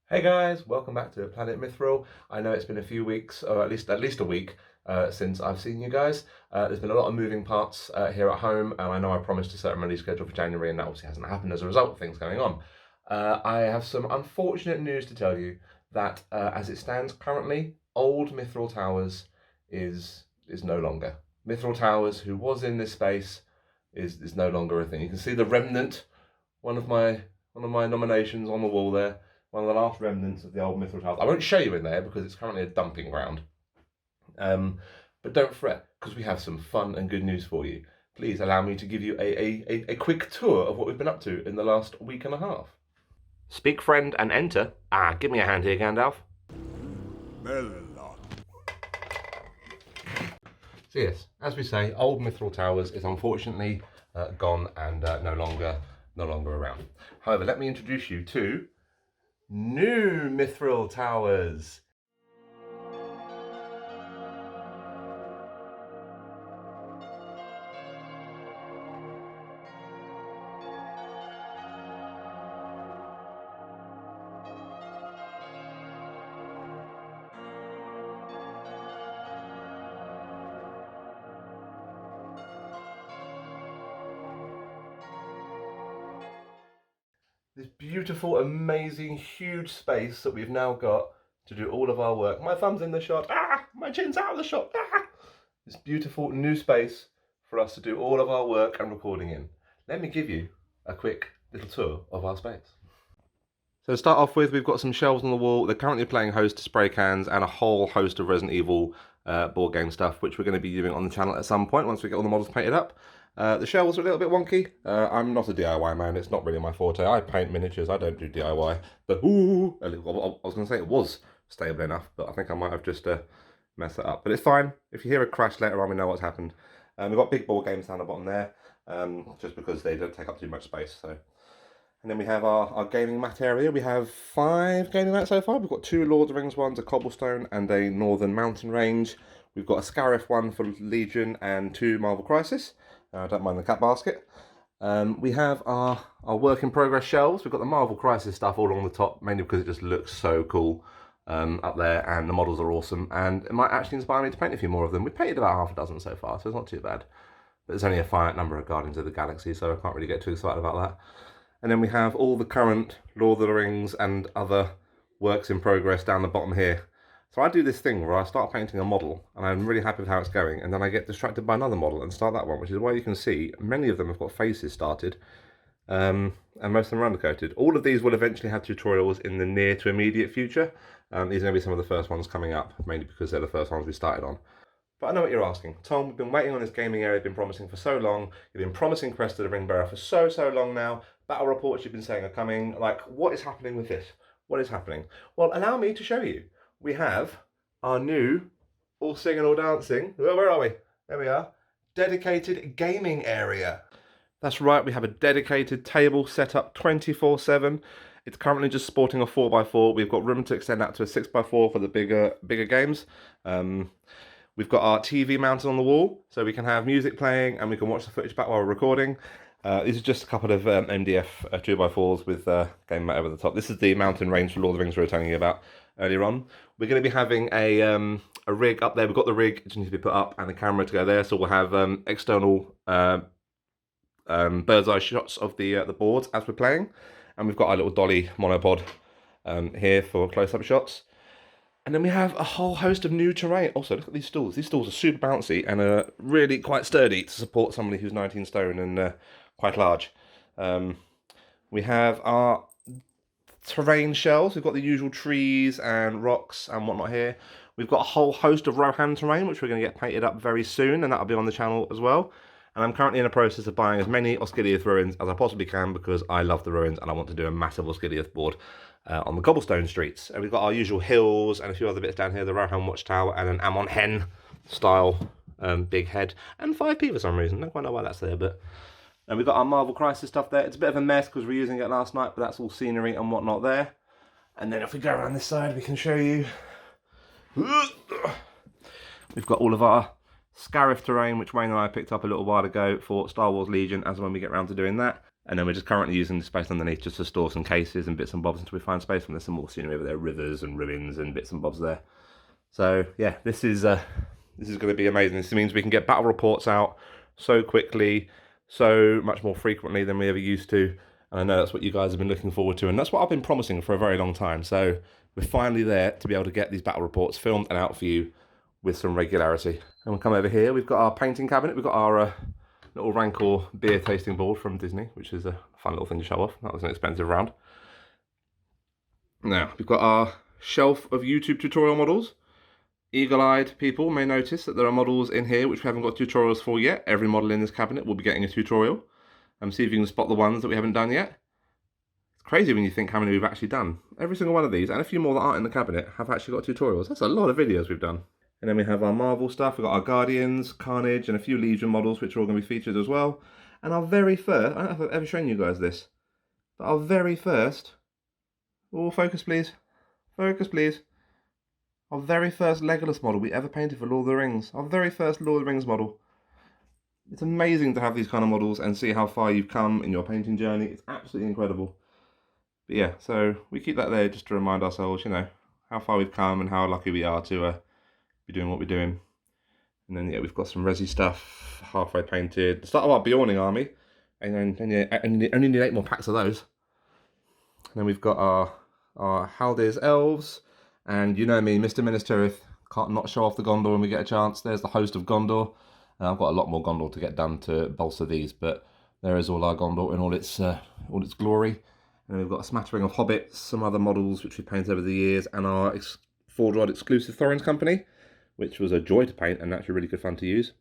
Hey guys, welcome back to Planetmithril. I know it's been a few weeks, or at least a week, since I've seen you guys. There's been a lot of moving parts here at home, and I know I promised a certain release schedule for January, and that obviously hasn't happened as a result of things going on. I have some unfortunate news to tell you that, as it stands currently, old Mithril Towers is no longer. Mithril Towers, who was in this space, is no longer a thing. You can see the remnant, one of my nominations on the wall there. One of the last remnants of the old Mithril Towers. I won't show you in there because it's currently a dumping ground. But don't fret, because we have some fun and good news for you. Please allow me to give you a quick tour of what we've been up to in the last week and a half. Speak friend and enter. Give me a hand here, Gandalf. Melon. So yes, as we say, old Mithril Towers is unfortunately gone and no longer around. However, let me introduce you to new Mithril Towers. This beautiful, amazing, huge space that we've now got to do all of our work. My thumb's in the shot. My chin's out of the shot. This beautiful new space for us to do all of our work and recording in. Let me give you a quick little tour of our space. So to start off with, we've got some shelves on the wall. They're currently playing host to spray cans and a whole host of Resident Evil board game stuff, which we're going to be doing on the channel at some point once we get all the models painted up. The shelves are a little bit wonky. I'm not a DIY man, it's not really my forte. I paint miniatures, I don't do DIY. But I was going to say it was stable enough, but I think I might have just messed it up. But it's fine. If you hear a crash later on, we know what's happened. We've got big board games down the bottom there, just because they don't take up too much space. So. And then we have our gaming mat area. We have 5 gaming mats so far. We've got 2 Lord of the Rings ones, a Cobblestone and a Northern Mountain Range. We've got a Scarif one for Legion and 2 Marvel Crisis. I don't mind the cat basket. We have our work in progress shelves. We've got the Marvel Crisis stuff all along the top, mainly because it just looks so cool up there, and the models are awesome. And it might actually inspire me to paint a few more of them. We've painted about half a dozen so far, so it's not too bad. But there's only a finite number of Guardians of the Galaxy, so I can't really get too excited about that. And then we have all the current Lord of the Rings and other works in progress down the bottom here. So I do this thing where I start painting a model and I'm really happy with how it's going, and then I get distracted by another model and start that one, which is why you can see many of them have got faces started, and most of them are undercoated. All of these will eventually have tutorials in the near to immediate future. These are going to be some of the first ones coming up, mainly because they're the first ones we started on. But I know what you're asking. Tom, we've been waiting on this gaming area, been promising for so long. You've been promising Crest of the Ring Bearer for so long now. Battle reports you've been saying are coming. Like, what is happening with this? What is happening? Well, allow me to show you. We have our new, all singing, all dancing, where are we? There we are, dedicated gaming area. That's right, we have a dedicated table set up 24/7. It's currently just sporting a 4x4. We've got room to extend that to a 6x4 for the bigger games. We've got our TV mounted on the wall, so we can have music playing and we can watch the footage back while we're recording. These are just a couple of MDF 2x4s with game mat over the top. This is the mountain range for Lord of the Rings we were telling you about earlier on. We're going to be having a rig up there. We've got the rig, it just needs to be put up, and the camera to go there. So we'll have external bird's eye shots of the boards as we're playing. And we've got our little dolly monopod here for close-up shots. And then we have a whole host of new terrain. Also, look at these stools. These stools are super bouncy and really quite sturdy to support somebody who's 19 stone and quite large. We have our terrain shelves. We've got the usual trees and rocks and whatnot here. We've got a whole host of Rohan terrain, which we're going to get painted up very soon, and that'll be on the channel as well. And I'm currently in the process of buying as many Osgiliath ruins as I possibly can, because I love the ruins and I want to do a massive Osgiliath board on the cobblestone streets. And we've got our usual hills and a few other bits down here, the Rohan Watchtower and an Amon Hen style big head, and 5p for some reason. Don't quite know why that's there, but... And we've got our Marvel Crisis stuff there. It's a bit of a mess because we're using it last night, but that's all scenery and whatnot there. And then if we go around this side, we can show you. We've got all of our Scarif terrain, which Wayne and I picked up a little while ago for Star Wars Legion, as when we get around to doing that. And then we're just currently using the space underneath just to store some cases and bits and bobs until we find space. And there's some more scenery over there, rivers and ruins and bits and bobs there. So yeah, this is going to be amazing. This means we can get battle reports out so quickly, so much more frequently than we ever used to. And I know that's what you guys have been looking forward to, and that's what I've been promising for a very long time. So we're finally there to be able to get these battle reports filmed and out for you with some regularity. And we'll come over here. We've got our painting cabinet. We've got our little Rancor beer tasting board from Disney, which is a fun little thing to show off. That was an expensive round. Now, we've got our shelf of YouTube tutorial models. Eagle-eyed people may notice that there are models in here which we haven't got tutorials for yet. Every model in this cabinet will be getting a tutorial. See if you can spot the ones that we haven't done yet. It's crazy when you think how many we've actually done. Every single one of these, and a few more that aren't in the cabinet, have actually got tutorials. That's a lot of videos we've done. And then we have our Marvel stuff. We've got our Guardians, Carnage, and a few Legion models, which are all going to be featured as well. And our very first, I don't know if I've ever shown you guys this, but our very first, oh, focus please, focus please. Our very first Legolas model we ever painted for Lord of the Rings. Our very first Lord of the Rings model. It's amazing to have these kind of models and see how far you've come in your painting journey. It's absolutely incredible. But yeah, so we keep that there just to remind ourselves, you know, how far we've come and how lucky we are to be doing what we're doing. And then yeah, we've got some resi stuff halfway painted. The start of our Bjorning army, and then yeah, only need 8 more packs of those. And then we've got our Haldir's elves, and you know me, Mr. Minister, can't not show off the Gondor when we get a chance. There's the host of Gondor. I've got a lot more Gondor to get done to bolster these, but there is all our Gondor in all its glory. And then we've got a smattering of hobbits, some other models which we painted over the years, and our Ford Rod exclusive Thorin's Company, which was a joy to paint and actually really good fun to use.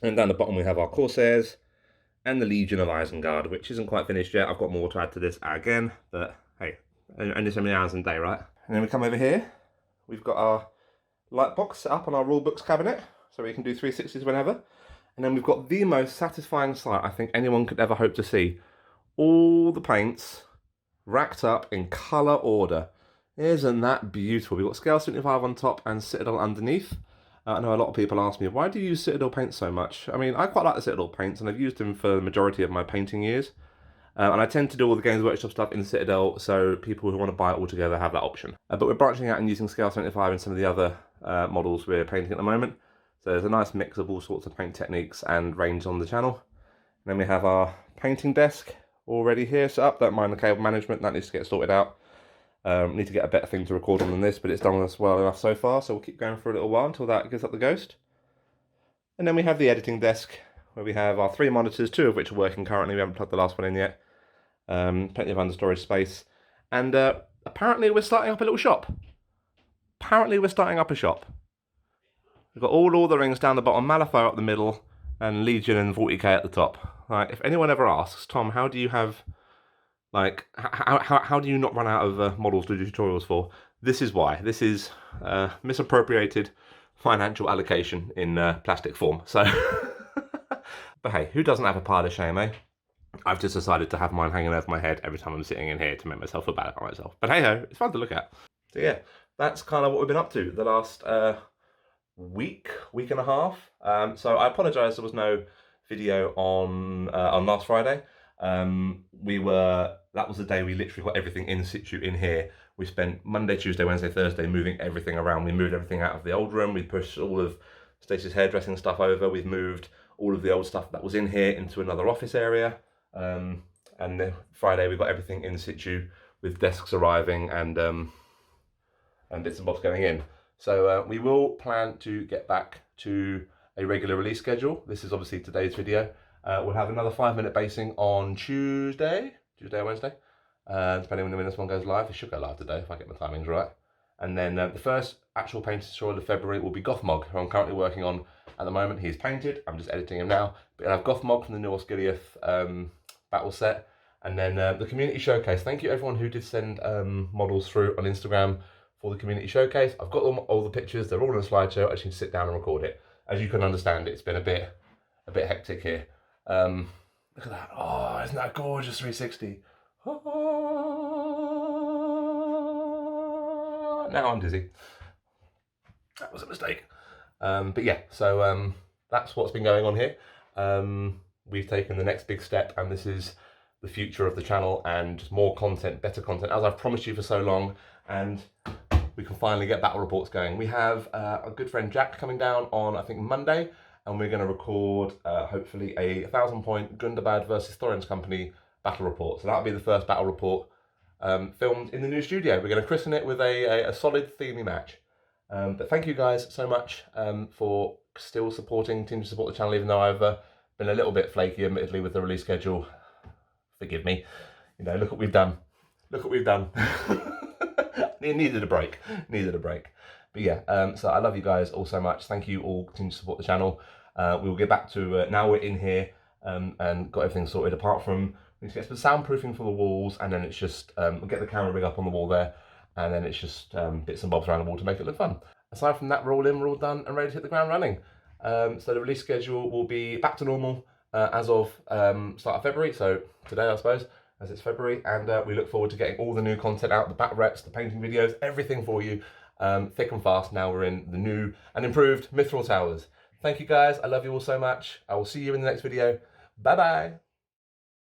And down the bottom we have our Corsairs and the Legion of Isengard, which isn't quite finished yet. I've got more to add to this again, but hey, only so many hours in a day, right? And then we come over here, we've got our light box set up on our rule books cabinet, so we can do 360s whenever. And then we've got the most satisfying sight I think anyone could ever hope to see. All the paints racked up in colour order. Isn't that beautiful? We've got Scale 75 on top and Citadel underneath. I know a lot of people ask me, why do you use Citadel paints so much? I mean, I quite like the Citadel paints, and I've used them for the majority of my painting years. And I tend to do all the Games Workshop stuff in Citadel, so people who want to buy it all together have that option. But we're branching out and using Scale 75 in some of the other models we're painting at the moment. So there's a nice mix of all sorts of paint techniques and range on the channel. And then we have our painting desk already here set up. Don't mind the cable management, that needs to get sorted out. Need to get a better thing to record on than this, but it's done us well enough so far, so we'll keep going for a little while until that gives up the ghost. And then we have the editing desk, where we have our 3 monitors, 2 of which are working currently. We haven't plugged the last one in yet. Plenty of understorage space. And apparently we're starting up a little shop. Apparently we're starting up a shop. We've got all Lord of the Rings down the bottom, Malifaux up the middle, and Legion and 40k at the top. Like, if anyone ever asks, Tom, how do you have... Like, how do you not run out of models to do tutorials for? This is why. This is misappropriated financial allocation in plastic form. So, but hey, who doesn't have a pile of shame, eh? I've just decided to have mine hanging over my head every time I'm sitting in here to make myself feel bad about myself. But hey ho, it's fun to look at. So yeah, that's kind of what we've been up to the last week and a half. So I apologise there was no video on last Friday. That was the day we literally got everything in situ in here. We spent Monday, Tuesday, Wednesday, Thursday moving everything around. We moved everything out of the old room. We pushed all of Stacey's hairdressing stuff over. We've moved all of the old stuff that was in here into another office area. And then Friday we got everything in situ with desks arriving and bits and bobs going in. So we will plan to get back to a regular release schedule. This is obviously today's video. We'll have another 5-minute basing on Tuesday or Wednesday, depending on when this one goes live. It should go live today if I get my timings right. And then the first actual painting tutorial of February will be Gothmog, who I'm currently working on at the moment. He's painted, I'm just editing him now. But I'll have Gothmog from the new Osgiliath battle set. And then the community showcase. Thank you everyone who did send models through on Instagram for the community showcase. I've got all the pictures, they're all in a slideshow. I just need to sit down and record it. As you can understand, it's been a bit hectic here. Look at that. Oh, isn't that gorgeous 360? Oh, now I'm dizzy. That was a mistake. But yeah, so that's what's been going on here. We've taken the next big step, and this is the future of the channel and just more content, better content, as I've promised you for so long. And we can finally get battle reports going. We have a good friend Jack coming down on, I think, Monday, and we're going to record hopefully a 1,000-point Gundabad versus Thorin's Company battle report. So that'll be the first battle report filmed in the new studio. We're going to christen it with a solid themey match. But thank you guys so much for still continuing to support the channel, even though I've been a little bit flaky, admittedly, with the release schedule. Forgive me. You know, look what we've done. Look what we've done. It needed a break. Needed a break. But yeah, so I love you guys all so much. Thank you all for continuing to support the channel. We will get back to, now we're in here and got everything sorted, apart from, we need to get some soundproofing for the walls, and then it's just, we'll get the camera rig up on the wall there, and then it's just bits and bobs around the wall to make it look fun. Aside from that, we're all in, we're all done and ready to hit the ground running. So the release schedule will be back to normal as of start of February, so today I suppose, as it's February, and we look forward to getting all the new content out, the bat reps, the painting videos, everything for you, thick and fast. Now we're in the new and improved Mithril Towers. Thank you guys, I love you all so much. I will see you in the next video. Bye bye.